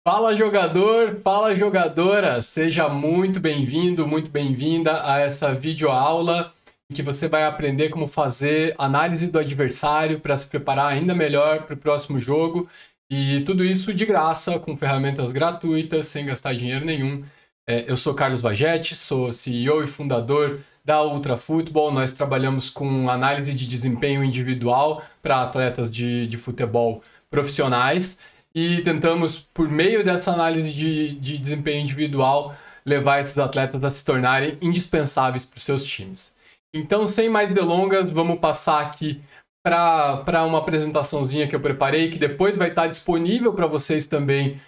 Fala jogador, fala jogadora, seja muito bem-vindo, muito bem-vinda a essa videoaula em que você vai aprender como fazer análise do adversário para se preparar ainda melhor para o próximo jogo e tudo isso de graça, com ferramentas gratuitas, sem gastar dinheiro nenhum. Eu sou Carlos Vagetti, sou CEO e fundador da Ultra Futebol. Nós trabalhamos com análise de desempenho individual para atletas de futebol profissionais e tentamos, por meio dessa análise de desempenho individual, levar esses atletas a se tornarem indispensáveis para os seus times. Então, sem mais delongas, vamos passar aqui para uma apresentaçãozinha que eu preparei, que depois vai estar disponível para vocês também.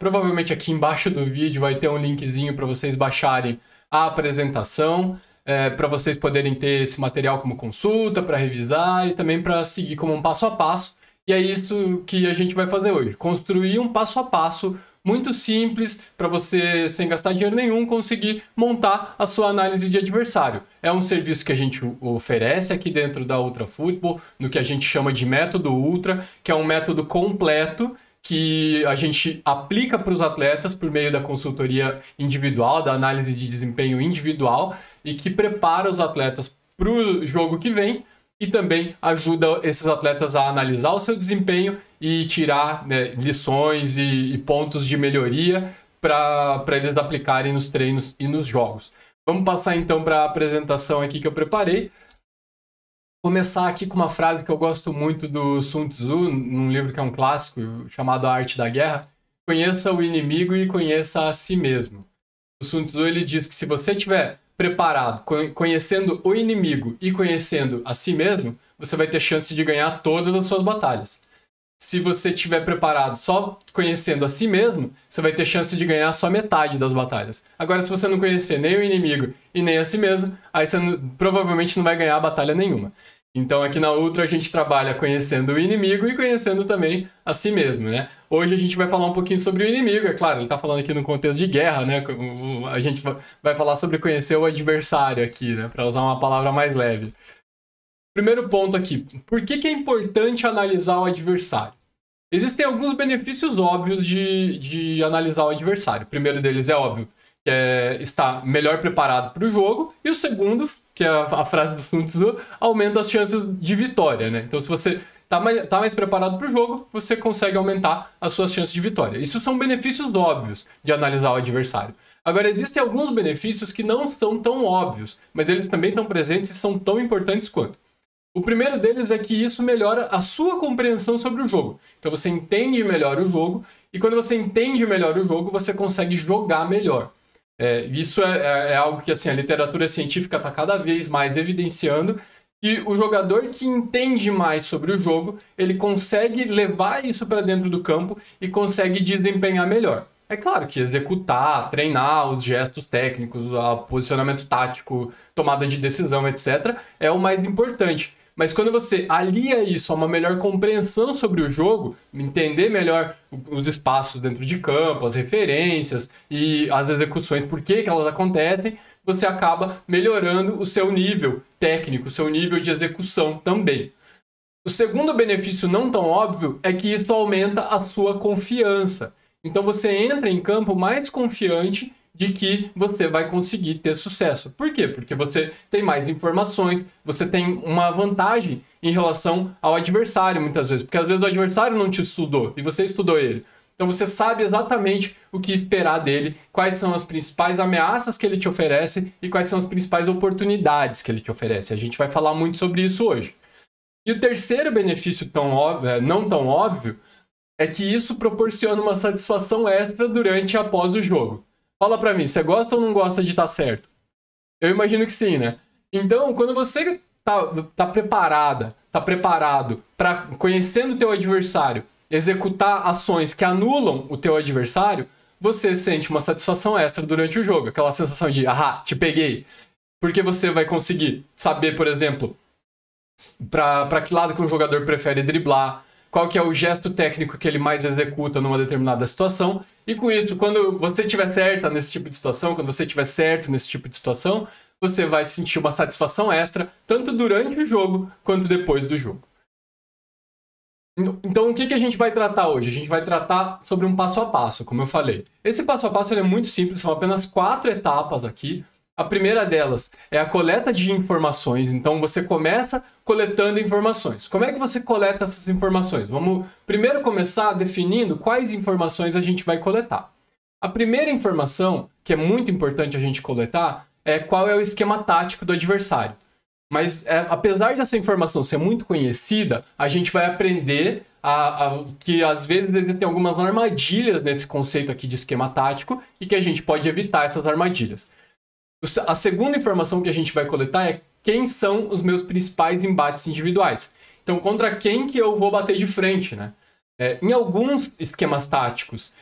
Provavelmente aqui embaixo do vídeo vai ter um linkzinho para vocês baixarem a apresentação, para vocês poderem ter esse material como consulta, para revisar e também para seguir como um passo a passo. E é isso que a gente vai fazer hoje, construir um passo a passo muito simples para você, sem gastar dinheiro nenhum, conseguir montar a sua análise de adversário. É um serviço que a gente oferece aqui dentro da Ultra Futebol, no que a gente chama de método Ultra, que é um método completo que a gente aplica para os atletas por meio da consultoria individual, da análise de desempenho individual e que prepara os atletas para o jogo que vem. E também ajuda esses atletas a analisar o seu desempenho e tirar, lições e pontos de melhoria para eles aplicarem nos treinos e nos jogos. Vamos passar então para a apresentação aqui que eu preparei. Começar aqui com uma frase que eu gosto muito do Sun Tzu, num livro que é um clássico chamado A Arte da Guerra. Conheça o inimigo e conheça a si mesmo. O Sun Tzu ele diz que se você tiver preparado, conhecendo o inimigo e conhecendo a si mesmo, você vai ter chance de ganhar todas as suas batalhas. Se você estiver preparado só conhecendo a si mesmo, você vai ter chance de ganhar só metade das batalhas. Agora, se você não conhecer nem o inimigo e nem a si mesmo, aí você provavelmente não vai ganhar batalha nenhuma. Então aqui na Ultra a gente trabalha conhecendo o inimigo e conhecendo também a si mesmo, né? Hoje a gente vai falar um pouquinho sobre o inimigo, é claro, ele está falando aqui no contexto de guerra, né? A gente vai falar sobre conhecer o adversário aqui, né? Para usar uma palavra mais leve. Primeiro ponto aqui, por que é importante analisar o adversário? Existem alguns benefícios óbvios de analisar o adversário. O primeiro deles é óbvio, que é estar melhor preparado para o jogo, e o segundo, que é a frase do Sun Tzu, aumenta as chances de vitória, né? Então, se você tá mais preparado para o jogo, você consegue aumentar as suas chances de vitória. Isso são benefícios óbvios de analisar o adversário. Agora, existem alguns benefícios que não são tão óbvios, mas eles também estão presentes e são tão importantes quanto. O primeiro deles é que isso melhora a sua compreensão sobre o jogo. Então você entende melhor o jogo, e quando você entende melhor o jogo, você consegue jogar melhor. Isso é algo que assim, a literatura científica está cada vez mais evidenciando, que o jogador que entende mais sobre o jogo, ele consegue levar isso para dentro do campo e consegue desempenhar melhor. É claro que executar, treinar os gestos técnicos, o posicionamento tático, tomada de decisão, etc., é o mais importante. Mas quando você alia isso a uma melhor compreensão sobre o jogo, entender melhor os espaços dentro de campo, as referências e as execuções, por que elas acontecem, você acaba melhorando o seu nível técnico, o seu nível de execução também. O segundo benefício não tão óbvio é que isso aumenta a sua confiança. Então você entra em campo mais confiante de que você vai conseguir ter sucesso. Por quê? Porque você tem mais informações, você tem uma vantagem em relação ao adversário muitas vezes, porque às vezes o adversário não te estudou e você estudou ele. Então você sabe exatamente o que esperar dele, quais são as principais ameaças que ele te oferece e quais são as principais oportunidades que ele te oferece. A gente vai falar muito sobre isso hoje. E o terceiro benefício não tão óbvio é que isso proporciona uma satisfação extra durante e após o jogo. Fala pra mim, você gosta ou não gosta de estar certo? Eu imagino que sim, né? Então, quando você tá preparado para, conhecendo o teu adversário, executar ações que anulam o teu adversário, você sente uma satisfação extra durante o jogo. Aquela sensação de, te peguei. Porque você vai conseguir saber, por exemplo, para que lado que um jogador prefere driblar, qual que é o gesto técnico que ele mais executa numa determinada situação. E com isso, quando você estiver certa nesse tipo de situação, quando você estiver certo nesse tipo de situação, você vai sentir uma satisfação extra, tanto durante o jogo quanto depois do jogo. Então, o que a gente vai tratar hoje? A gente vai tratar sobre um passo a passo, como eu falei. Esse passo a passo ele é muito simples, são apenas 4 etapas aqui. A primeira delas é a coleta de informações. Então, você começa coletando informações. Como é que você coleta essas informações? Vamos primeiro começar definindo quais informações a gente vai coletar. A primeira informação, que é muito importante a gente coletar, é qual é o esquema tático do adversário. Mas, apesar dessa informação ser muito conhecida, a gente vai aprender que às vezes existem algumas armadilhas nesse conceito aqui de esquema tático e que a gente pode evitar essas armadilhas. A segunda informação que a gente vai coletar é quem são os meus principais embates individuais. Então, contra quem que eu vou bater de frente, né? Em alguns esquemas táticos,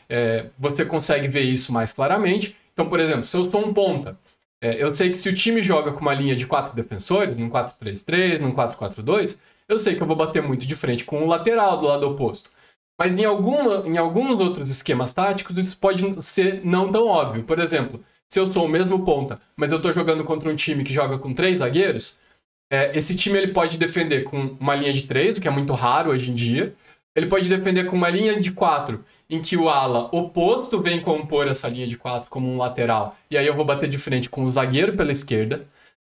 você consegue ver isso mais claramente. Então, por exemplo, se eu sou um ponta, eu sei que se o time joga com uma linha de 4 defensores, num 4-3-3, num 4-4-2, eu sei que eu vou bater muito de frente com o lateral do lado oposto. Mas em alguns outros esquemas táticos, isso pode ser não tão óbvio. Por exemplo, se eu sou o mesmo ponta, mas eu estou jogando contra um time que joga com 3 zagueiros, esse time ele pode defender com uma linha de 3, o que é muito raro hoje em dia. Ele pode defender com uma linha de 4, em que o ala oposto vem compor essa linha de 4 como um lateral, e aí eu vou bater de frente com o zagueiro pela esquerda.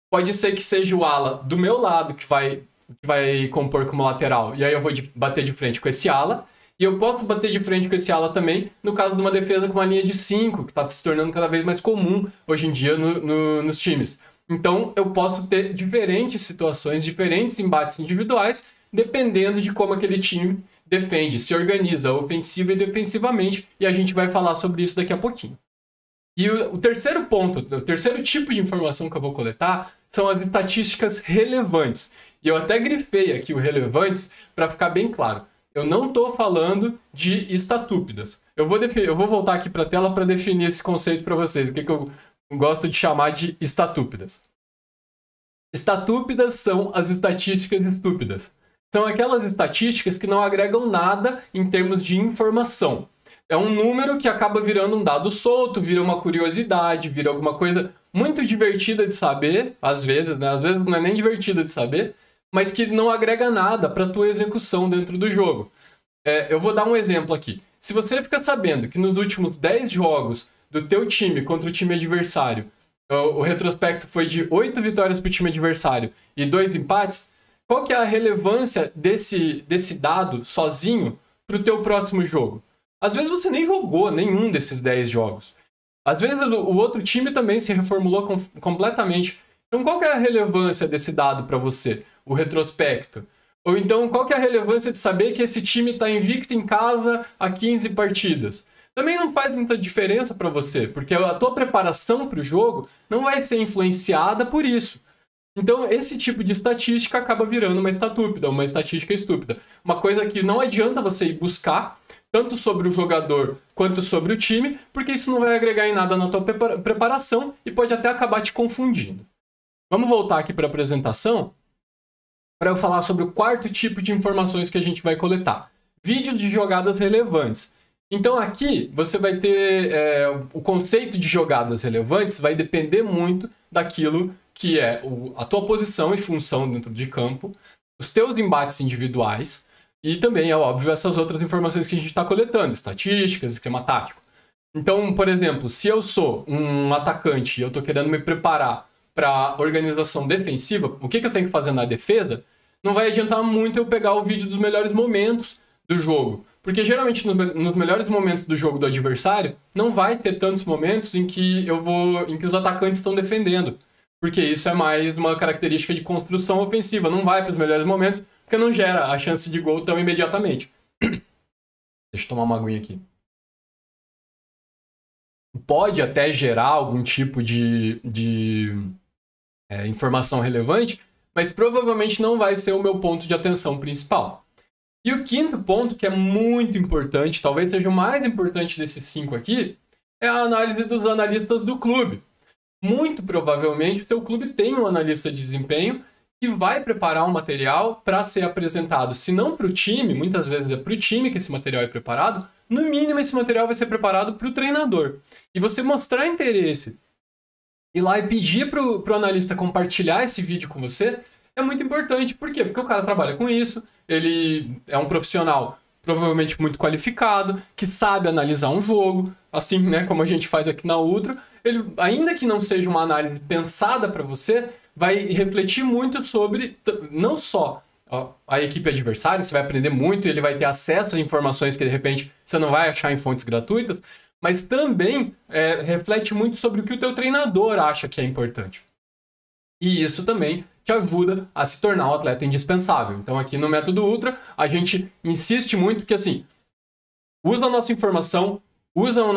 Pode ser que seja o ala do meu lado que vai compor como lateral, e aí eu vou bater de frente com esse ala. E eu posso bater de frente com esse ala também no caso de uma defesa com uma linha de 5, que está se tornando cada vez mais comum hoje em dia nos times. Então eu posso ter diferentes situações, diferentes embates individuais, dependendo de como aquele time defende, se organiza ofensiva e defensivamente, e a gente vai falar sobre isso daqui a pouquinho. E o terceiro ponto, o terceiro tipo de informação que eu vou coletar são as estatísticas relevantes. E eu até grifei aqui o relevantes para ficar bem claro. Eu não estou falando de estatúpidas. Eu vou voltar aqui para a tela para definir esse conceito para vocês, o que eu gosto de chamar de estatúpidas. Estatúpidas são as estatísticas estúpidas. São aquelas estatísticas que não agregam nada em termos de informação. É um número que acaba virando um dado solto, vira uma curiosidade, vira alguma coisa muito divertida de saber, às vezes, né? Às vezes não é nem divertida de saber, mas que não agrega nada para a tua execução dentro do jogo. Eu vou dar um exemplo aqui. Se você fica sabendo que nos últimos 10 jogos do teu time contra o time adversário, o retrospecto foi de 8 vitórias para o time adversário e 2 empates, qual que é a relevância desse dado sozinho para o teu próximo jogo? Às vezes você nem jogou nenhum desses 10 jogos. Às vezes o outro time também se reformulou completamente. Então qual que é a relevância desse dado para você? O retrospecto. Ou então, qual que é a relevância de saber que esse time está invicto em casa há 15 partidas? Também não faz muita diferença para você, porque a tua preparação para o jogo não vai ser influenciada por isso. Então, esse tipo de estatística acaba virando uma estatúpida, uma estatística estúpida. Uma coisa que não adianta você ir buscar, tanto sobre o jogador quanto sobre o time, porque isso não vai agregar em nada na tua preparação e pode até acabar te confundindo. Vamos voltar aqui para a apresentação para eu falar sobre o quarto tipo de informações que a gente vai coletar. Vídeos de jogadas relevantes. Então aqui você vai ter o conceito de jogadas relevantes vai depender muito daquilo que é a tua posição e função dentro de campo, os teus embates individuais e também, é óbvio, essas outras informações que a gente está coletando, estatísticas, esquema tático. Então, por exemplo, se eu sou um atacante e eu estou querendo me preparar para organização defensiva, o que eu tenho que fazer na defesa? Não vai adiantar muito eu pegar o vídeo dos melhores momentos do jogo. Porque geralmente nos melhores momentos do jogo do adversário, não vai ter tantos momentos em que os atacantes estão defendendo. Porque isso é mais uma característica de construção ofensiva. Não vai para os melhores momentos, porque não gera a chance de gol tão imediatamente. Deixa eu tomar uma aguinha aqui. Pode até gerar algum tipo de informação relevante, mas provavelmente não vai ser o meu ponto de atenção principal. E o quinto ponto, que é muito importante, talvez seja o mais importante desses 5 aqui, é a análise dos analistas do clube. Muito provavelmente o seu clube tem um analista de desempenho que vai preparar um material para ser apresentado, se não para o time, muitas vezes é para o time que esse material é preparado, no mínimo esse material vai ser preparado para o treinador. E você mostrar interesse, ir lá e pedir para o analista compartilhar esse vídeo com você, é muito importante. Por quê? Porque o cara trabalha com isso, ele é um profissional provavelmente muito qualificado, que sabe analisar um jogo, assim, né, como a gente faz aqui na Ultra. Ele, ainda que não seja uma análise pensada para você, vai refletir muito sobre não só a equipe adversária, você vai aprender muito, ele vai ter acesso a informações que de repente você não vai achar em fontes gratuitas, mas também reflete muito sobre o que o teu treinador acha que é importante. E isso também te ajuda a se tornar um atleta indispensável. Então aqui no Método Ultra, a gente insiste muito que assim, usa a nossa informação, usa o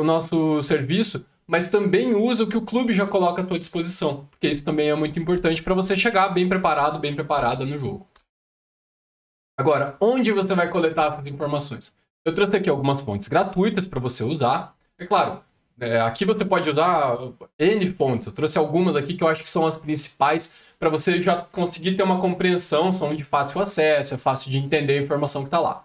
nosso serviço, mas também usa o que o clube já coloca à tua disposição, porque isso também é muito importante para você chegar bem preparado, bem preparada no jogo. Agora, onde você vai coletar essas informações? Eu trouxe aqui algumas fontes gratuitas para você usar. É claro, aqui você pode usar N fontes. Eu trouxe algumas aqui que eu acho que são as principais para você já conseguir ter uma compreensão, são de fácil acesso, é fácil de entender a informação que está lá.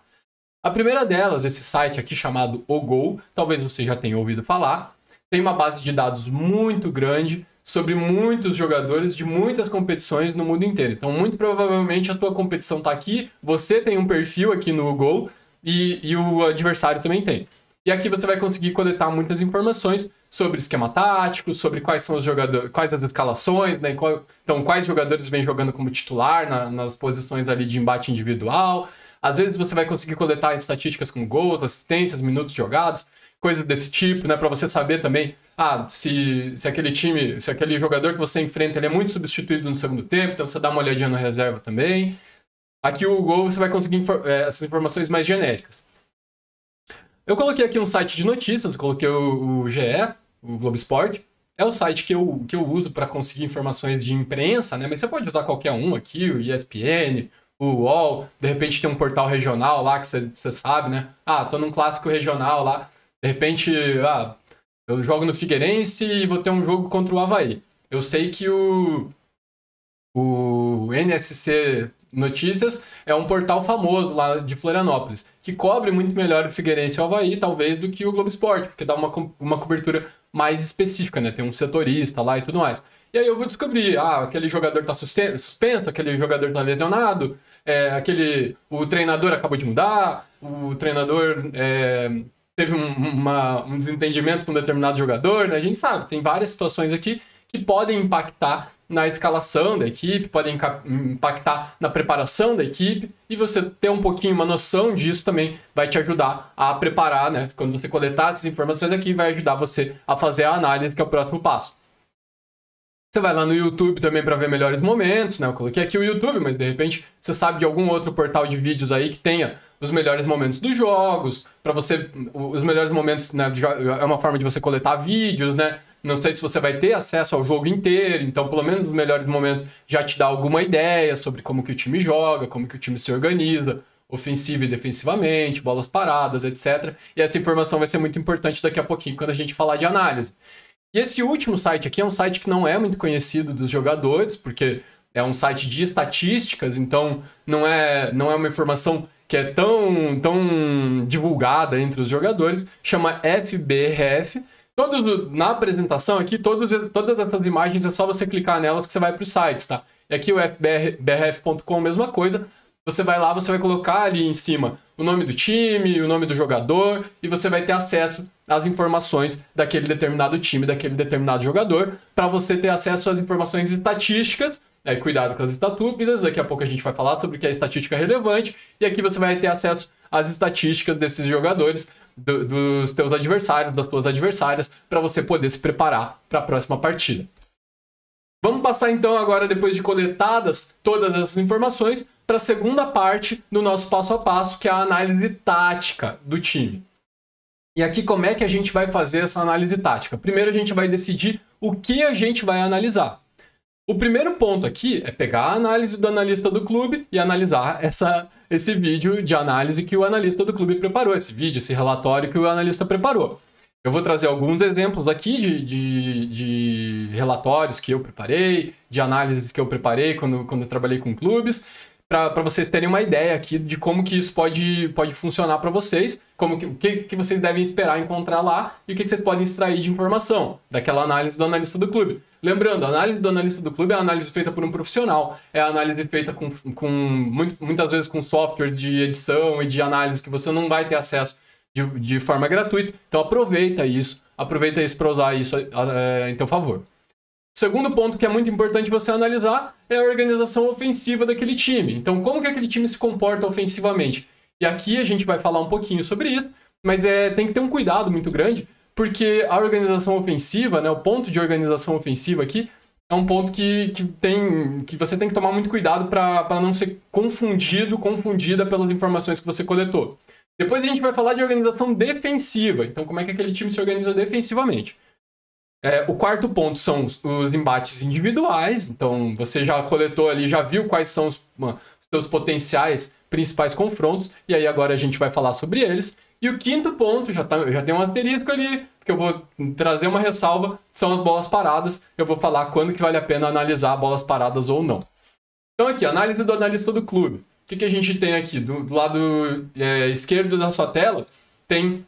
A primeira delas, esse site aqui chamado OGO, talvez você já tenha ouvido falar, tem uma base de dados muito grande sobre muitos jogadores de muitas competições no mundo inteiro. Então, muito provavelmente a tua competição está aqui, você tem um perfil aqui no Go e o adversário também tem. E aqui você vai conseguir coletar muitas informações sobre esquema tático, sobre quais são os jogadores, quais as escalações, né? Então, quais jogadores vêm jogando como titular nas posições ali de embate individual. Às vezes você vai conseguir coletar estatísticas como gols, assistências, minutos jogados, coisas desse tipo, né? Para você saber também, se aquele jogador que você enfrenta ele é muito substituído no segundo tempo, então você dá uma olhadinha na reserva também. Aqui o Gol você vai conseguir essas informações mais genéricas. Eu coloquei aqui um site de notícias, coloquei o GE, o Globo Esporte. É o site que eu uso para conseguir informações de imprensa, né? Mas você pode usar qualquer um aqui, o ESPN, o UOL, de repente tem um portal regional lá que você sabe, né? Tô num clássico regional lá, de repente, eu jogo no Figueirense e vou ter um jogo contra o Avaí. Eu sei que o NSC Notícias é um portal famoso lá de Florianópolis, que cobre muito melhor o Figueirense e o Avaí, talvez, do que o Globo Esporte, porque dá uma cobertura mais específica, né? Tem um setorista lá e tudo mais. E aí eu vou descobrir, aquele jogador tá suspenso, aquele jogador tá lesionado, o treinador acabou de mudar, o treinador teve um desentendimento com um determinado jogador, né? A gente sabe, tem várias situações aqui que podem impactar na escalação da equipe, podem impactar na preparação da equipe, e você ter um pouquinho uma noção disso também vai te ajudar a preparar, né? Quando você coletar essas informações aqui, vai ajudar você a fazer a análise, que é o próximo passo. Você vai lá no YouTube também para ver melhores momentos, né? Eu coloquei aqui o YouTube, mas de repente você sabe de algum outro portal de vídeos aí que tenha os melhores momentos dos jogos, para você, os melhores momentos, né? É uma forma de você coletar vídeos, né? Não sei se você vai ter acesso ao jogo inteiro, então pelo menos os melhores momentos já te dá alguma ideia sobre como que o time joga, como que o time se organiza, ofensiva e defensivamente, bolas paradas, etc. E essa informação vai ser muito importante daqui a pouquinho quando a gente falar de análise. E esse último site aqui é um site que não é muito conhecido dos jogadores, porque é um site de estatísticas, então não é uma informação que é tão divulgada entre os jogadores, chama FBRF. Na apresentação aqui, todas essas imagens é só você clicar nelas que você vai para os sites, tá? E aqui o fbrf.com, mesma coisa. Você vai lá, você vai colocar ali em cima o nome do time, o nome do jogador, e você vai ter acesso às informações daquele determinado time, daquele determinado jogador, para você ter acesso às informações estatísticas. Cuidado com as estaturas, daqui a pouco a gente vai falar sobre o que é estatística relevante, e aqui você vai ter acesso às estatísticas desses jogadores, dos teus adversários, das tuas adversárias, para você poder se preparar para a próxima partida. Vamos passar então agora, depois de coletadas todas essas informações, para a segunda parte do nosso passo a passo, que é a análise tática do time. E aqui como é que a gente vai fazer essa análise tática? Primeiro a gente vai decidir o que a gente vai analisar. O primeiro ponto aqui é pegar a análise do analista do clube e analisar esse vídeo de análise que o analista do clube preparou, esse relatório que o analista preparou. Eu vou trazer alguns exemplos aqui de relatórios que eu preparei, de análises que eu preparei quando eu trabalhei com clubes, para vocês terem uma ideia aqui de como que isso pode funcionar para vocês, como que vocês devem esperar encontrar lá e o que vocês podem extrair de informação daquela análise do analista do clube. Lembrando, a análise do analista do clube é a análise feita por um profissional, é a análise feita muitas vezes com softwares de edição e de análise que você não vai ter acesso de forma gratuita. Então aproveita isso para usar isso em teu favor. O segundo ponto que é muito importante você analisar é a organização ofensiva daquele time. Então, como que aquele time se comporta ofensivamente? E aqui a gente vai falar um pouquinho sobre isso, mas tem que ter um cuidado muito grande, porque a organização ofensiva, né, o ponto de organização ofensiva aqui, é um ponto que você tem que tomar muito cuidado para não ser confundida pelas informações que você coletou. Depois a gente vai falar de organização defensiva. Então, como é que aquele time se organiza defensivamente? O quarto ponto são os embates individuais. Então, você já coletou ali, já viu quais são os seus potenciais principais confrontos. E aí, agora a gente vai falar sobre eles. E o quinto ponto, já tem um asterisco ali, que eu vou trazer uma ressalva, são as bolas paradas. Eu vou falar quando que vale a pena analisar bolas paradas ou não. Então, aqui, análise do analista do clube. O que a gente tem aqui? Do lado esquerdo da sua tela, tem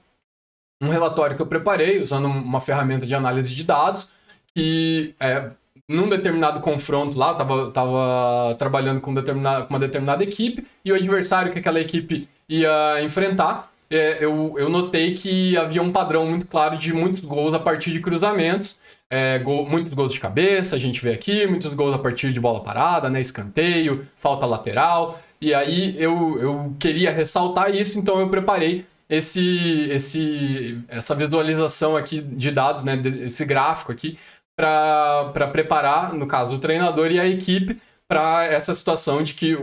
um relatório que eu preparei usando uma ferramenta de análise de dados que, num determinado confronto lá, estava trabalhando com uma determinada equipe e o adversário que aquela equipe ia enfrentar, eu notei que havia um padrão muito claro de muitos gols a partir de cruzamentos, muitos gols de cabeça, a gente vê aqui, muitos gols a partir de bola parada, né, escanteio, falta lateral, e aí eu queria ressaltar isso, então eu preparei essa visualização aqui de dados, né, esse gráfico aqui, para preparar, no caso do treinador e a equipe, para essa situação de que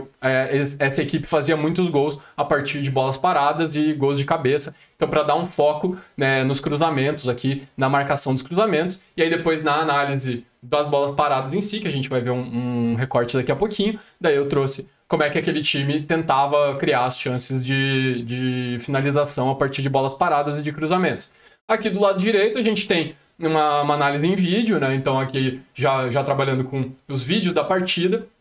essa equipe fazia muitos gols a partir de bolas paradas e gols de cabeça. Então, para dar um foco, né, nos cruzamentos aqui, na marcação dos cruzamentos, e aí depois na análise das bolas paradas em si, que a gente vai ver um recorte daqui a pouquinho, daí eu trouxe como é que aquele time tentava criar as chances de finalização a partir de bolas paradas e de cruzamentos. Aqui do lado direito a gente tem uma análise em vídeo, né? Então aqui já trabalhando com os vídeos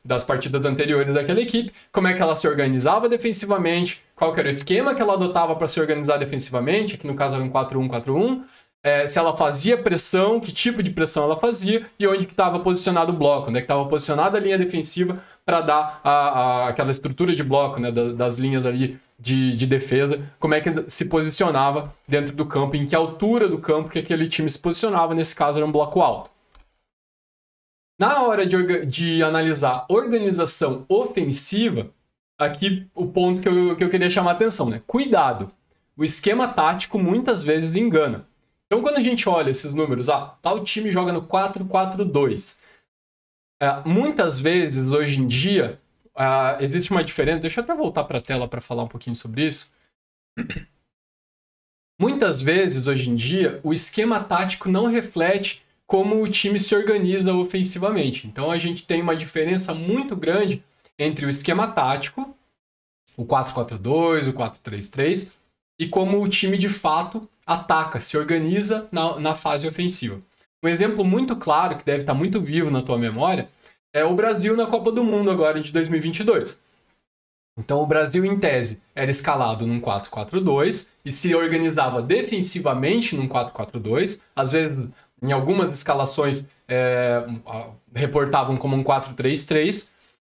das partidas anteriores daquela equipe, como é que ela se organizava defensivamente, qual que era o esquema que ela adotava para se organizar defensivamente, aqui no caso era um 4-1-4-1, se ela fazia pressão, que tipo de pressão ela fazia e onde que estava posicionado o bloco, onde que estava posicionada a linha defensiva para dar aquela estrutura de bloco, né, das linhas ali de defesa, como é que se posicionava dentro do campo, em que altura do campo que aquele time se posicionava, nesse caso era um bloco alto. Na hora de analisar organização ofensiva, aqui o ponto que eu queria chamar a atenção, né? Cuidado, o esquema tático muitas vezes engana. Então, quando a gente olha esses números, tal time joga no 4-4-2. Muitas vezes, hoje em dia, existe uma diferença. Deixa eu até voltar para a tela para falar um pouquinho sobre isso. Muitas vezes, hoje em dia, o esquema tático não reflete como o time se organiza ofensivamente. Então, a gente tem uma diferença muito grande entre o esquema tático, o 4-4-2, o 4-3-3, e como o time de fato ataca, se organiza na fase ofensiva. Um exemplo muito claro, que deve estar muito vivo na tua memória, é o Brasil na Copa do Mundo agora de 2022. Então o Brasil, em tese, era escalado num 4-4-2 e se organizava defensivamente num 4-4-2. Às vezes, em algumas escalações, reportavam como um 4-3-3.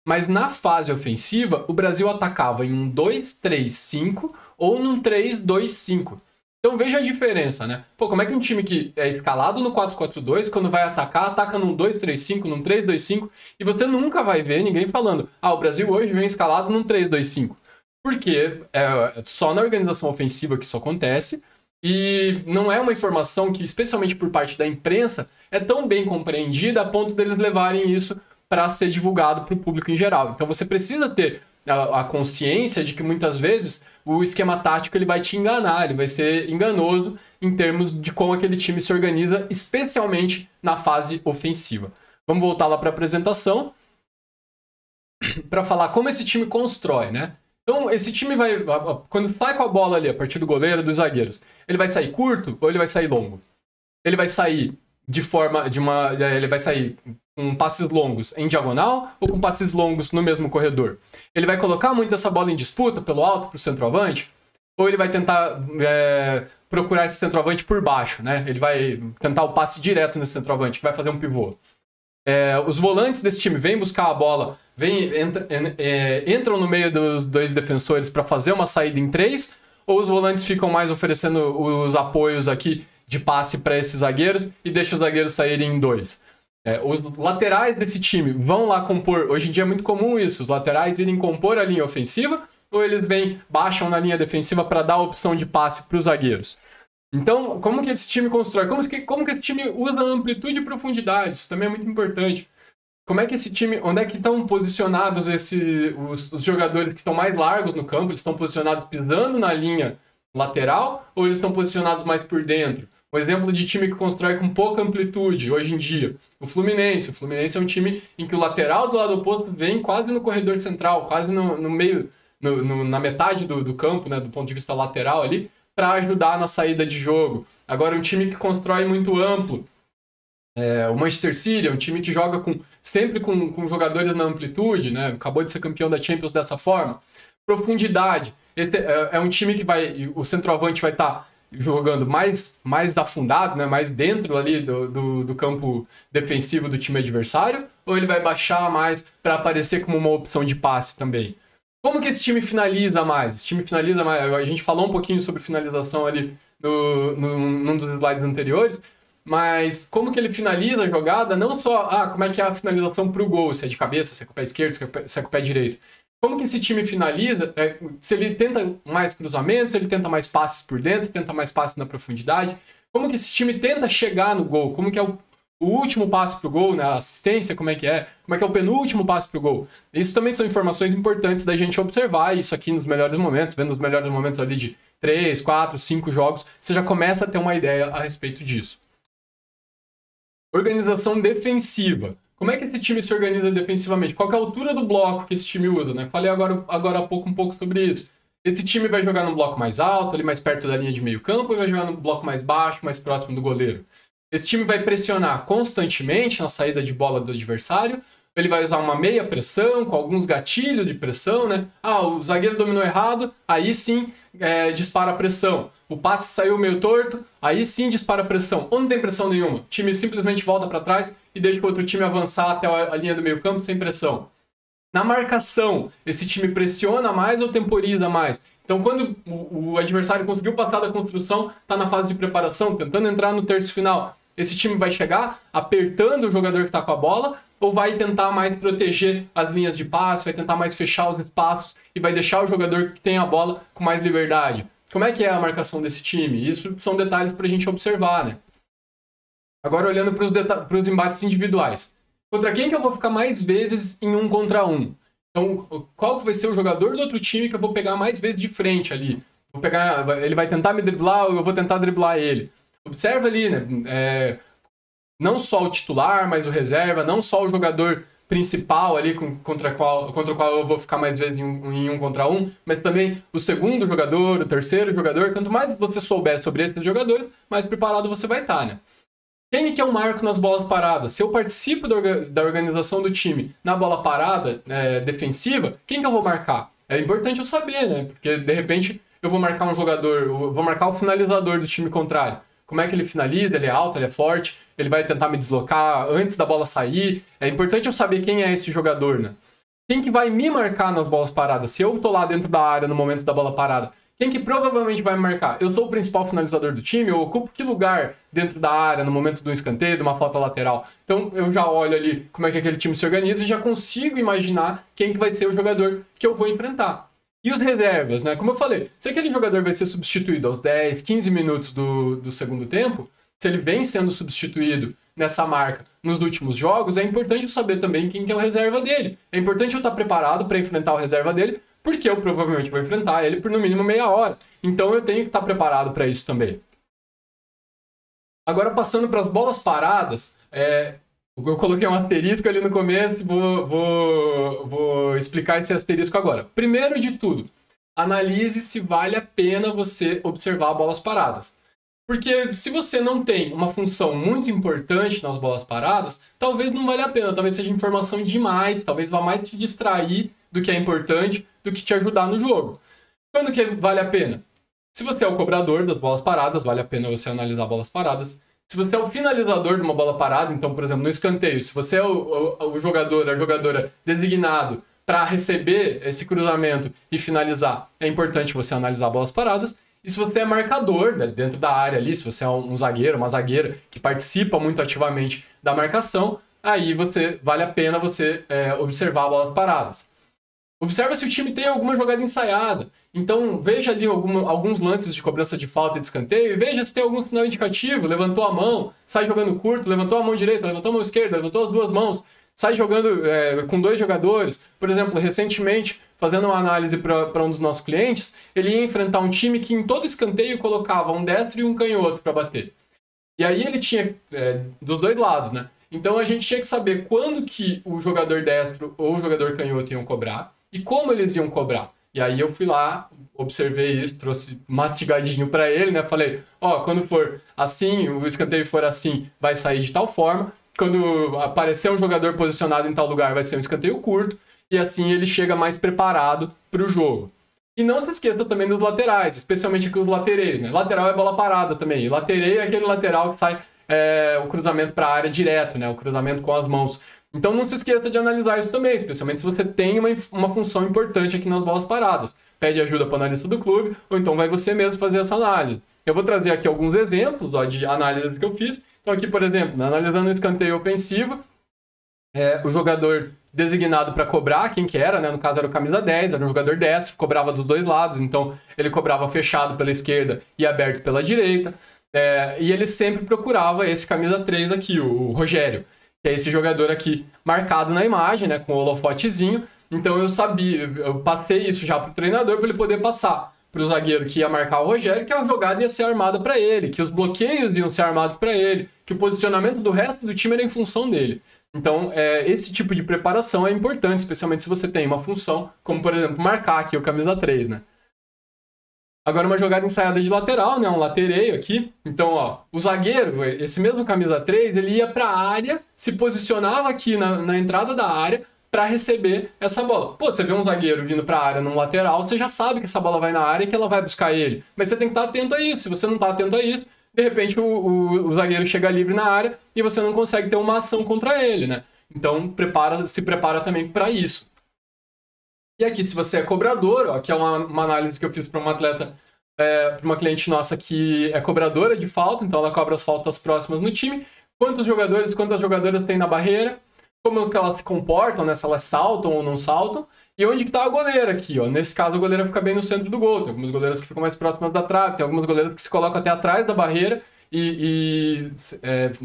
Mas na fase ofensiva, o Brasil atacava em um 2-3-5 ou num 3-2-5. Então veja a diferença, né? Pô, como é que um time que é escalado no 4-4-2, quando vai atacar, ataca num 2-3-5, num 3-2-5, e você nunca vai ver ninguém falando, o Brasil hoje vem escalado num 3-2-5. Porque é só na organização ofensiva que isso acontece, e não é uma informação que, especialmente por parte da imprensa, é tão bem compreendida a ponto deles levarem isso para ser divulgado para o público em geral. Então você precisa ter a consciência de que muitas vezes o esquema tático ele vai te enganar, ele vai ser enganoso em termos de como aquele time se organiza, especialmente na fase ofensiva. Vamos voltar lá para a apresentação para falar como esse time constrói, né? Então esse time vai, quando sai com a bola ali a partir do goleiro, dos zagueiros, ele vai sair curto ou ele vai sair longo? Ele vai sair ele vai sair com passes longos em diagonal ou com passes longos no mesmo corredor? Ele vai colocar muito essa bola em disputa pelo alto para o centroavante? Ou ele vai tentar procurar esse centroavante por baixo, né? Ele vai tentar o passe direto nesse centroavante, que vai fazer um pivô. Os volantes desse time vêm buscar a bola, entram no meio dos dois defensores para fazer uma saída em 3, ou os volantes ficam mais oferecendo os apoios aqui de passe para esses zagueiros e deixam os zagueiros saírem em 2? Os laterais desse time vão lá compor, hoje em dia é muito comum isso, os laterais irem compor a linha ofensiva, ou eles baixam na linha defensiva para dar a opção de passe para os zagueiros? Então, como que esse time constrói? Como que esse time usa amplitude e profundidade? Isso também é muito importante. Como é que esse time, onde é que estão posicionados os jogadores que estão mais largos no campo? Eles estão posicionados pisando na linha lateral ou eles estão posicionados mais por dentro? Um exemplo de time que constrói com pouca amplitude hoje em dia, o Fluminense. O Fluminense é um time em que o lateral do lado oposto vem quase no corredor central, quase no meio, na metade do campo, né, do ponto de vista lateral ali, para ajudar na saída de jogo. Agora, um time que constrói muito amplo, o Manchester City é um time que joga sempre com jogadores na amplitude, né? Acabou de ser campeão da Champions dessa forma. Profundidade. Esse é um time que o centroavante vai estar jogando mais afundado, né? Mais dentro ali do campo defensivo do time adversário, ou ele vai baixar mais para aparecer como uma opção de passe também? Como que esse time finaliza mais? Esse time finaliza mais. A gente falou um pouquinho sobre finalização ali num dos slides anteriores, mas como que ele finaliza a jogada? Não só como é que é a finalização para o gol, se é de cabeça, se é com o pé esquerdo, se é com o pé direito. Como que esse time finaliza? Se ele tenta mais cruzamentos, se ele tenta mais passes por dentro, tenta mais passes na profundidade. Como que esse time tenta chegar no gol? Como que é o último passe pro gol, né? A assistência, como é que é? Como é que é o penúltimo passe pro gol? Isso também são informações importantes da gente observar isso aqui nos melhores momentos, vendo os melhores momentos ali de 3, 4, 5 jogos, você já começa a ter uma ideia a respeito disso. Organização defensiva. Como é que esse time se organiza defensivamente? Qual que é a altura do bloco que esse time usa, né? Falei agora há pouco um pouco sobre isso. Esse time vai jogar no bloco mais alto, ali mais perto da linha de meio campo, ou vai jogar no bloco mais baixo, mais próximo do goleiro? Esse time vai pressionar constantemente na saída de bola do adversário, ele vai usar uma meia pressão, com alguns gatilhos de pressão, né? O zagueiro dominou errado, aí sim dispara a pressão. O passe saiu meio torto, aí sim dispara a pressão. Ou não tem pressão nenhuma, o time simplesmente volta para trás e deixa o outro time avançar até a linha do meio campo sem pressão. Na marcação, esse time pressiona mais ou temporiza mais? Então, quando o adversário conseguiu passar da construção, está na fase de preparação, tentando entrar no terço final, esse time vai chegar apertando o jogador que está com a bola ou vai tentar mais proteger as linhas de passe, vai tentar mais fechar os espaços e vai deixar o jogador que tem a bola com mais liberdade? Como é que é a marcação desse time? Isso são detalhes para a gente observar, né? Agora, olhando para os embates individuais. Contra quem que eu vou ficar mais vezes em 1 contra 1? Então, qual que vai ser o jogador do outro time que eu vou pegar mais vezes de frente ali? Ele vai tentar me driblar ou eu vou tentar driblar ele? Observa ali, né? Não só o titular, mas o reserva, não só o jogador principal ali contra o qual eu vou ficar mais vezes em 1 contra 1, mas também o segundo jogador, o terceiro jogador. Quanto mais você souber sobre esses jogadores, mais preparado você vai estar, né? Quem que eu marco nas bolas paradas? Se eu participo da organização do time na bola parada defensiva, quem que eu vou marcar? É importante eu saber, né? Porque, de repente, eu vou marcar um jogador, eu vou marcar o finalizador do time contrário. Como é que ele finaliza? Ele é alto, ele é forte, ele vai tentar me deslocar antes da bola sair. É importante eu saber quem é esse jogador, né? Quem que vai me marcar nas bolas paradas? Se eu tô lá dentro da área no momento da bola parada, quem que provavelmente vai me marcar? Eu sou o principal finalizador do time, eu ocupo que lugar dentro da área no momento do escanteio, de uma falta lateral? Então eu já olho ali como é que aquele time se organiza e já consigo imaginar quem que vai ser o jogador que eu vou enfrentar. E os reservas, né? Como eu falei, se aquele jogador vai ser substituído aos 10, 15 minutos do segundo tempo, se ele vem sendo substituído nessa marca nos últimos jogos, é importante eu saber também quem que é o reserva dele. É importante eu estar preparado para enfrentar o reserva dele, porque eu provavelmente vou enfrentar ele por no mínimo meia hora. Então eu tenho que estar preparado para isso também. Agora, passando para as bolas paradas, eu coloquei um asterisco ali no começo e vou explicar esse asterisco agora. Primeiro de tudo, analise se vale a pena você observar bolas paradas. Porque se você não tem uma função muito importante nas bolas paradas, talvez não valha a pena, talvez seja informação demais, talvez vá mais te distrair do que é importante, do que te ajudar no jogo. Quando que vale a pena? Se você é o cobrador das bolas paradas, vale a pena você analisar bolas paradas. Se você é o finalizador de uma bola parada, então, por exemplo, no escanteio, se você é o jogador, a jogadora designado para receber esse cruzamento e finalizar, é importante você analisar bolas paradas. E se você é marcador, né, dentro da área ali, se você é um zagueiro, uma zagueira que participa muito ativamente da marcação, aí vale a pena você observar bolas paradas. Observa se o time tem alguma jogada ensaiada. Então, veja ali alguns lances de cobrança de falta e de escanteio e veja se tem algum sinal indicativo. Levantou a mão, sai jogando curto, levantou a mão direita, levantou a mão esquerda, levantou as duas mãos, sai jogando com dois jogadores. Por exemplo, recentemente, fazendo uma análise para um dos nossos clientes, ele ia enfrentar um time que em todo escanteio colocava um destro e um canhoto para bater. E aí ele tinha dos dois lados, né? Então a gente tinha que saber quando que o jogador destro ou o jogador canhoto iam cobrar e como eles iam cobrar. E aí eu fui lá, observei isso, trouxe mastigadinho para ele, né? Falei, quando for assim, o escanteio for assim, vai sair de tal forma. Quando aparecer um jogador posicionado em tal lugar, vai ser um escanteio curto. E assim ele chega mais preparado para o jogo. E não se esqueça também dos laterais, especialmente aqui os laterais, né? Lateral é bola parada também. E latereio é aquele lateral que sai o cruzamento para a área direto, né? O cruzamento com as mãos. Então não se esqueça de analisar isso também, especialmente se você tem uma função importante aqui nas bolas paradas. Pede ajuda para o analista do clube, ou então vai você mesmo fazer essa análise. Eu vou trazer aqui alguns exemplos de análises que eu fiz. Então aqui, por exemplo, analisando o escanteio ofensivo, o jogador designado para cobrar, quem que era, né? No caso era o camisa 10, era um jogador destro, cobrava dos dois lados, então ele cobrava fechado pela esquerda e aberto pela direita. E ele sempre procurava esse camisa 3 aqui, o Rogério, que é esse jogador aqui marcado na imagem, né, com o holofotezinho. Então eu passei isso já para o treinador para ele poder passar para o zagueiro que ia marcar o Rogério, que a jogada ia ser armada para ele, que os bloqueios iam ser armados para ele, que o posicionamento do resto do time era em função dele. Então, esse tipo de preparação é importante, especialmente se você tem uma função, como por exemplo, marcar aqui o camisa 3, né? Agora uma jogada ensaiada de lateral, né? Um latereio aqui. Então, o zagueiro, esse mesmo camisa 3, ele ia para a área, se posicionava aqui na entrada da área para receber essa bola. Pô, você vê um zagueiro vindo para a área num lateral, você já sabe que essa bola vai na área e que ela vai buscar ele. Mas você tem que estar atento a isso. Se você não está atento a isso, de repente o zagueiro chega livre na área e você não consegue ter uma ação contra ele, né? Então, se prepara também para isso. E aqui, se você é cobrador, aqui é uma análise que eu fiz para uma atleta, para uma cliente nossa que é cobradora de falta, então ela cobra as faltas próximas no time. Quantas jogadoras tem na barreira, como que elas se comportam, né? Se elas saltam ou não saltam, e onde que tá a goleira aqui, ó. Nesse caso, a goleira fica bem no centro do gol. Tem algumas goleiras que ficam mais próximas da trave, tem algumas goleiras que se colocam até atrás da barreira e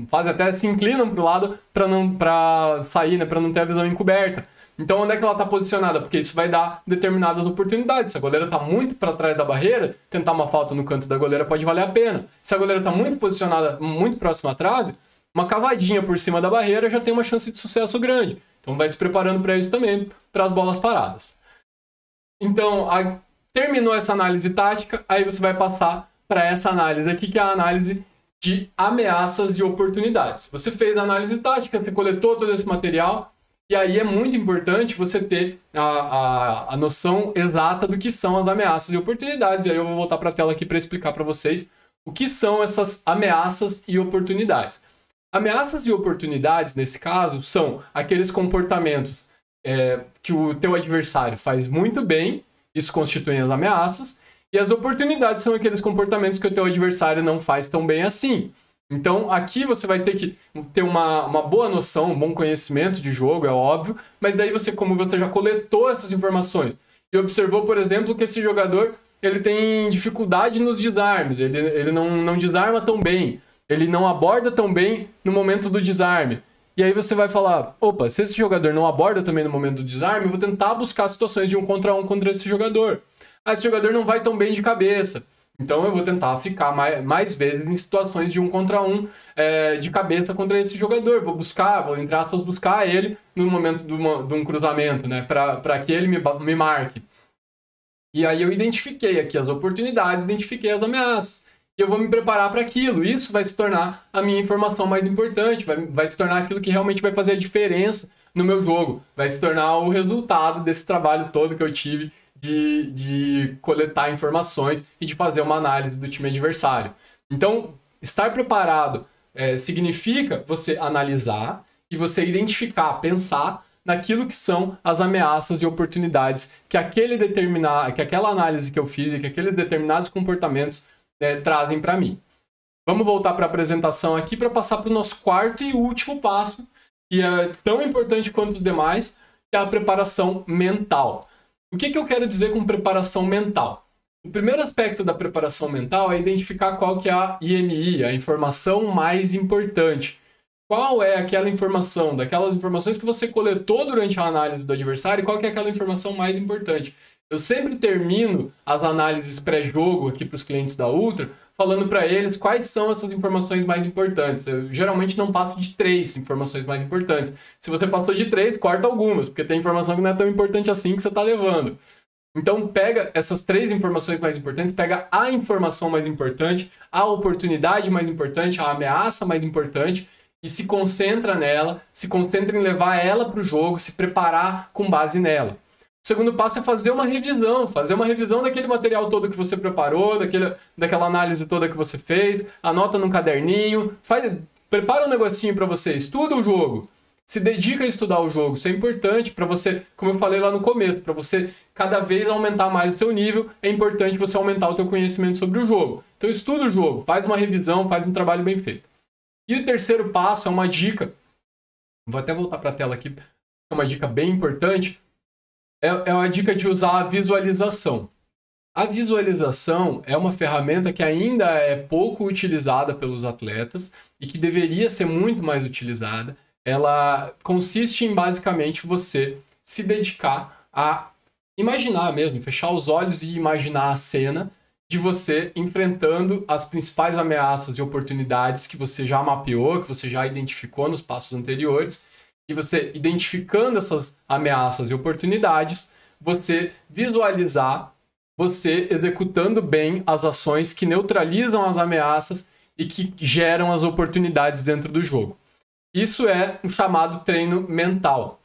fazem até se inclinam para o lado para sair, né? Para não ter a visão encoberta. Então, onde é que ela está posicionada? Porque isso vai dar determinadas oportunidades. Se a goleira está muito para trás da barreira, tentar uma falta no canto da goleira pode valer a pena. Se a goleira está muito posicionada, muito próxima à trave, uma cavadinha por cima da barreira já tem uma chance de sucesso grande. Então, vai se preparando para isso também, para as bolas paradas. Então, terminou essa análise tática, aí você vai passar para essa análise aqui, que é a análise de ameaças e oportunidades. Você fez a análise tática, você coletou todo esse material, e aí é muito importante você ter a noção exata do que são as ameaças e oportunidades. E aí eu vou voltar para a tela aqui para explicar para vocês o que são essas ameaças e oportunidades. Ameaças e oportunidades, nesse caso, são aqueles comportamentos que o teu adversário faz muito bem, isso constitui as ameaças, e as oportunidades são aqueles comportamentos que o teu adversário não faz tão bem assim. Então, aqui você vai ter que ter uma boa noção, um bom conhecimento de jogo, é óbvio, mas daí como você já coletou essas informações e observou, por exemplo, que esse jogador ele tem dificuldade nos desarmes, ele não desarma tão bem, ele não aborda tão bem no momento do desarme. E aí você vai falar, opa, se esse jogador não aborda também no momento do desarme, eu vou tentar buscar situações de 1 contra 1 contra esse jogador. Esse jogador não vai tão bem de cabeça. Então eu vou tentar ficar mais vezes em situações de 1 contra 1 de cabeça contra esse jogador. Vou, entre aspas, buscar ele no momento de um cruzamento, né? Para que ele me marque. E aí eu identifiquei aqui as oportunidades, identifiquei as ameaças. e eu vou me preparar para aquilo. Isso vai se tornar a minha informação mais importante, vai se tornar aquilo que realmente vai fazer a diferença no meu jogo, vai se tornar o resultado desse trabalho todo que eu tive de coletar informações e de fazer uma análise do time adversário. Então, estar preparado significa você analisar e você identificar, pensar naquilo que são as ameaças e oportunidades que aquela análise que eu fiz e que aqueles determinados comportamentos trazem para mim. Vamos voltar para a apresentação aqui para passar para o nosso quarto e último passo, que é tão importante quanto os demais, que é a preparação mental. O que eu quero dizer com preparação mental? O primeiro aspecto da preparação mental é identificar qual que é a IMI, a informação mais importante. Qual é aquela informação, daquelas informações que você coletou durante a análise do adversário, qual que é aquela informação mais importante? Eu sempre termino as análises pré-jogo aqui para os clientes da Ultra, falando para eles quais são essas informações mais importantes. Eu geralmente não passo de 3 informações mais importantes. Se você passou de 3, corta algumas, porque tem informação que não é tão importante assim que você está levando. Então pega essas 3 informações mais importantes, pega a informação mais importante, a oportunidade mais importante, a ameaça mais importante, e se concentra nela, se concentra em levar ela para o jogo, se preparar com base nela. O segundo passo é fazer uma revisão daquele material todo que você preparou, daquela análise toda que você fez, anota num caderninho, prepara um negocinho para você, estuda o jogo, se dedica a estudar o jogo. Isso é importante para você, como eu falei lá no começo, para você cada vez aumentar mais o seu nível, é importante você aumentar o seu conhecimento sobre o jogo. Então estuda o jogo, faz uma revisão, faz um trabalho bem feito. E o terceiro passo é uma dica, vou até voltar para a tela aqui, é uma dica bem importante, é uma dica de usar a visualização. A visualização é uma ferramenta que ainda é pouco utilizada pelos atletas e que deveria ser muito mais utilizada. Ela consiste em basicamente você se dedicar a imaginar mesmo, fechar os olhos e imaginar a cena de você enfrentando as principais ameaças e oportunidades que você já mapeou, que você já identificou nos passos anteriores, e você identificando essas ameaças e oportunidades, você visualizar, você executando bem as ações que neutralizam as ameaças e que geram as oportunidades dentro do jogo. Isso é um chamado treino mental.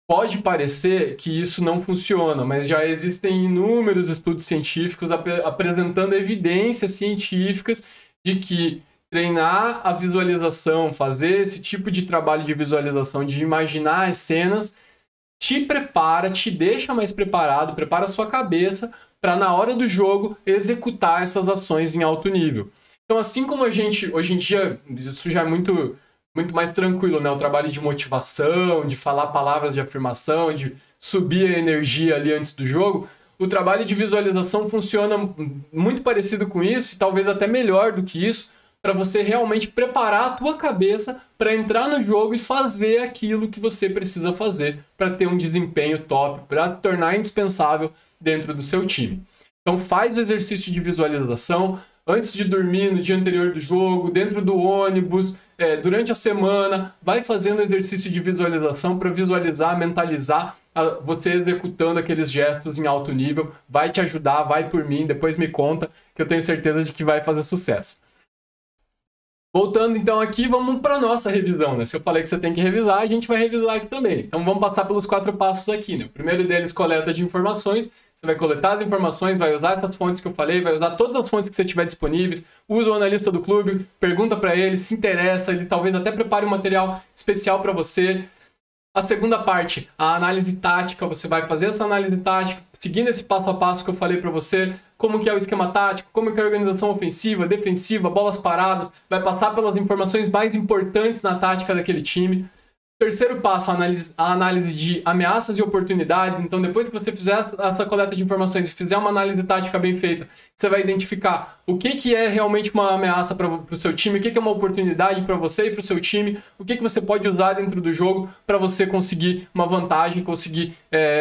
Pode parecer que isso não funciona, mas já existem inúmeros estudos científicos apresentando evidências científicas de que treinar a visualização, fazer esse tipo de trabalho de visualização, de imaginar as cenas, te prepara, te deixa mais preparado, prepara a sua cabeça para na hora do jogo executar essas ações em alto nível. Então, assim como a gente, hoje em dia, isso já é muito mais tranquilo, né? O trabalho de motivação, de falar palavras de afirmação, de subir a energia ali antes do jogo, o trabalho de visualização funciona muito parecido com isso, e talvez até melhor do que isso, para você realmente preparar a tua cabeça para entrar no jogo e fazer aquilo que você precisa fazer para ter um desempenho top, para se tornar indispensável dentro do seu time. Então faz o exercício de visualização antes de dormir, no dia anterior do jogo, dentro do ônibus, durante a semana, vai fazendo exercício de visualização para visualizar, mentalizar você executando aqueles gestos em alto nível, vai te ajudar, vai por mim, depois me conta, que eu tenho certeza de que vai fazer sucesso. Voltando então aqui, vamos para a nossa revisão, né? Se eu falei que você tem que revisar, a gente vai revisar aqui também. Então vamos passar pelos 4 passos aqui, né? O primeiro deles, coleta de informações. Você vai coletar as informações, vai usar essas fontes que eu falei, vai usar todas as fontes que você tiver disponíveis, usa o analista do clube, pergunta para ele, se interessa, ele talvez até prepare um material especial para você. A segunda parte, a análise tática, você vai fazer essa análise tática, seguindo esse passo a passo que eu falei para você, como que é o esquema tático, como que é a organização ofensiva, defensiva, bolas paradas, vai passar pelas informações mais importantes na tática daquele time. Terceiro passo, a análise de ameaças e oportunidades. Então, depois que você fizer essa coleta de informações e fizer uma análise tática bem feita, você vai identificar o que é realmente uma ameaça para o seu time, o que é uma oportunidade para você e para o seu time, o que você pode usar dentro do jogo para você conseguir uma vantagem, conseguir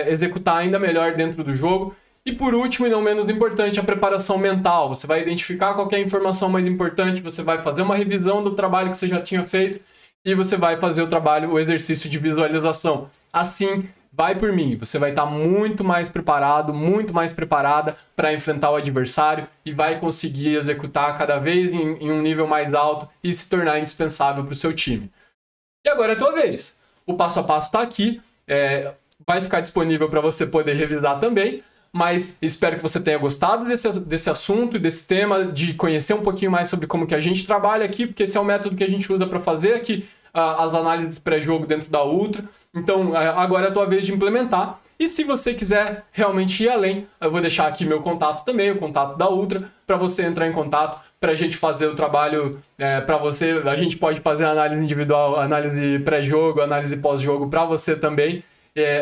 executar ainda melhor dentro do jogo. E por último, e não menos importante, a preparação mental. Você vai identificar qual é a informação mais importante, você vai fazer uma revisão do trabalho que você já tinha feito, e você vai fazer o exercício de visualização. Assim, vai por mim, você vai estar muito mais preparado, muito mais preparada para enfrentar o adversário e vai conseguir executar cada vez em um nível mais alto e se tornar indispensável para o seu time. E agora é a tua vez. O passo a passo está aqui, vai ficar disponível para você poder revisar também, mas espero que você tenha gostado desse assunto e desse tema, de conhecer um pouquinho mais sobre como que a gente trabalha aqui, porque esse é o método que a gente usa para fazer aqui as análises pré-jogo dentro da Ultra. Então, agora é a tua vez de implementar. E se você quiser realmente ir além, eu vou deixar aqui meu contato também, o contato da Ultra, para você entrar em contato, para a gente fazer o trabalho para você. A gente pode fazer análise individual, análise pré-jogo, análise pós-jogo para você também.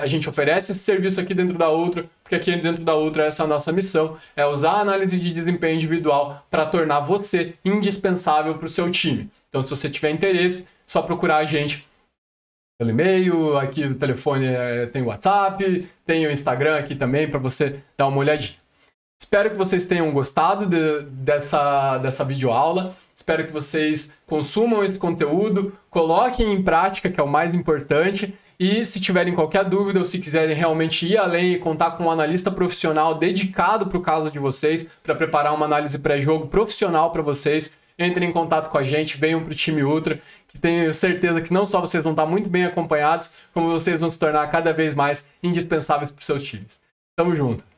A gente oferece esse serviço aqui dentro da Ultra, porque aqui dentro da Ultra essa é a nossa missão, é usar a análise de desempenho individual para tornar você indispensável para o seu time. Então, se você tiver interesse, só procurar a gente pelo e-mail, aqui o telefone tem o WhatsApp, tem o Instagram aqui também para você dar uma olhadinha. Espero que vocês tenham gostado dessa videoaula, espero que vocês consumam esse conteúdo, coloquem em prática, que é o mais importante, e se tiverem qualquer dúvida ou se quiserem realmente ir além e contar com um analista profissional dedicado para o caso de vocês, para preparar uma análise pré-jogo profissional para vocês, entrem em contato com a gente, venham para o time Ultra, que tenho certeza que não só vocês vão estar muito bem acompanhados, como vocês vão se tornar cada vez mais indispensáveis para os seus times. Tamo junto!